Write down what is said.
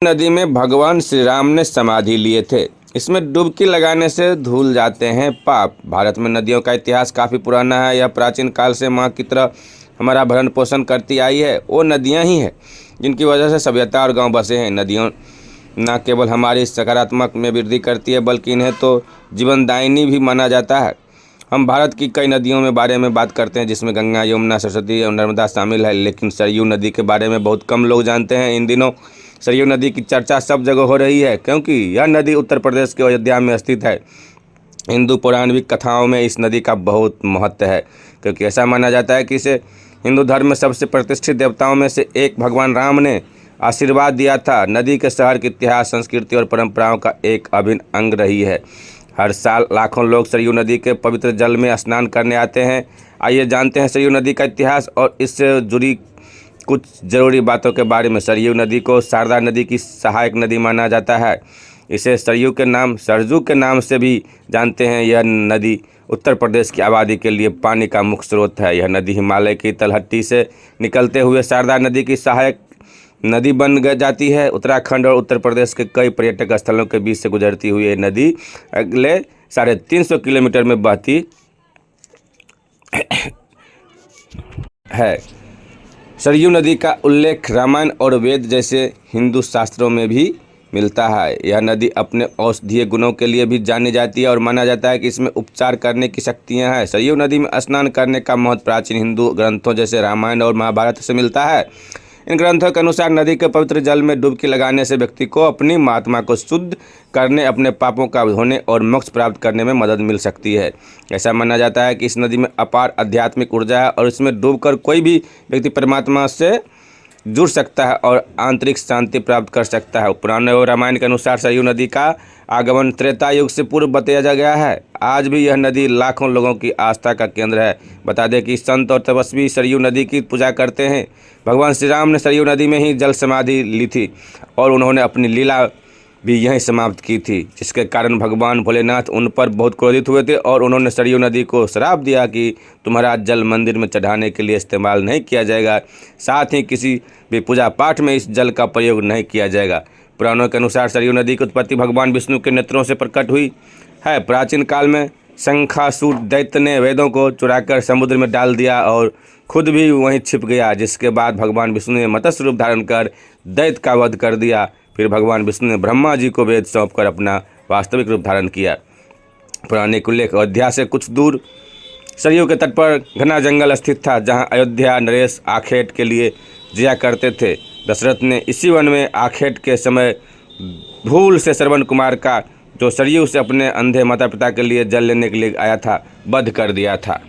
नदी में भगवान श्री राम ने समाधि लिए थे। इसमें डुबकी लगाने से धुल जाते हैं पाप। भारत में नदियों का इतिहास काफ़ी पुराना है। यह प्राचीन काल से माँ की तरह हमारा भरण पोषण करती आई है। वो नदियाँ ही हैं जिनकी वजह से सभ्यता और गांव बसे हैं। नदियों न केवल हमारी सकारात्मक में वृद्धि करती है बल्कि इन्हें तो जीवनदायिनी भी माना जाता है। हम भारत की कई नदियों में बारे में बात करते हैं जिसमें गंगा, यमुना, सरस्वती और नर्मदा शामिल है, लेकिन सरयू नदी के बारे में बहुत कम लोग जानते हैं। इन दिनों सरयू नदी की चर्चा सब जगह हो रही है क्योंकि यह नदी उत्तर प्रदेश के अयोध्या में स्थित है। हिंदू पौराणिक कथाओं में इस नदी का बहुत महत्व है क्योंकि ऐसा माना जाता है कि इसे हिंदू धर्म में सबसे प्रतिष्ठित देवताओं में से एक भगवान राम ने आशीर्वाद दिया था। नदी के शहर के इतिहास, संस्कृति और परंपराओं का एक अभिन्न अंग रही है। हर साल लाखों लोग सरयू नदी के पवित्र जल में स्नान करने आते हैं। आइए जानते हैं सरयू नदी का इतिहास और इससे जुड़ी कुछ जरूरी बातों के बारे में। सरयू नदी को शारदा नदी की सहायक नदी माना जाता है। इसे सरयू के नाम सरजू के नाम से भी जानते हैं। यह नदी उत्तर प्रदेश की आबादी के लिए पानी का मुख्य स्रोत है। यह नदी हिमालय की तलहटी से निकलते हुए शारदा नदी की सहायक नदी बन जाती है। उत्तराखंड और उत्तर प्रदेश के कई पर्यटक स्थलों के बीच से गुजरती हुई ये नदी अगले 350 किलोमीटर में बहती है। सरयू नदी का उल्लेख रामायण और वेद जैसे हिंदू शास्त्रों में भी मिलता है। यह नदी अपने औषधीय गुणों के लिए भी जानी जाती है और माना जाता है कि इसमें उपचार करने की शक्तियाँ हैं। सरयू नदी में स्नान करने का महत्व प्राचीन हिंदू ग्रंथों जैसे रामायण और महाभारत से मिलता है। इन ग्रंथों के अनुसार नदी के पवित्र जल में डुबकी लगाने से व्यक्ति को अपनी आत्मा को शुद्ध करने, अपने पापों का धोने और मोक्ष प्राप्त करने में मदद मिल सकती है। ऐसा माना जाता है कि इस नदी में अपार आध्यात्मिक ऊर्जा है और इसमें डूबकर कोई भी व्यक्ति परमात्मा से जुड़ सकता है और आंतरिक शांति प्राप्त कर सकता है। पुराण और रामायण के अनुसार सरयू नदी का आगमन त्रेता युग से पूर्व बताया गया है। आज भी यह नदी लाखों लोगों की आस्था का केंद्र है। बता दें कि संत और तपस्वी सरयू नदी की पूजा करते हैं। भगवान श्री राम ने सरयू नदी में ही जल समाधि ली थी और उन्होंने अपनी लीला भी यहीं समाप्त की थी, जिसके कारण भगवान भोलेनाथ उन पर बहुत क्रोधित हुए थे और उन्होंने सरयू नदी को श्राप दिया कि तुम्हारा जल मंदिर में चढ़ाने के लिए इस्तेमाल नहीं किया जाएगा, साथ ही किसी भी पूजा पाठ में इस जल का प्रयोग नहीं किया जाएगा। पुराणों के अनुसार सरयू नदी की उत्पत्ति भगवान विष्णु के नेत्रों से प्रकट हुई है। प्राचीन काल में शंखासुर दैत्य ने वेदों को चुराकर समुद्र में डाल दिया और खुद भी वहीं छिप गया, जिसके बाद भगवान विष्णु ने मत्स्य रूप धारण कर दैत्य का वध कर दिया। फिर भगवान विष्णु ने ब्रह्मा जी को वेद सौंपकर अपना वास्तविक रूप धारण किया। पौराणिक उल्लेख अयोध्या से कुछ दूर सरयू के तट पर घना जंगल स्थित था, जहां अयोध्या नरेश आखेट के लिए जिया करते थे। दशरथ ने इसी वन में आखेट के समय भूल से श्रवण कुमार का, जो सरयू से अपने अंधे माता पिता के लिए जल लेने के लिए आया था, वध कर दिया था।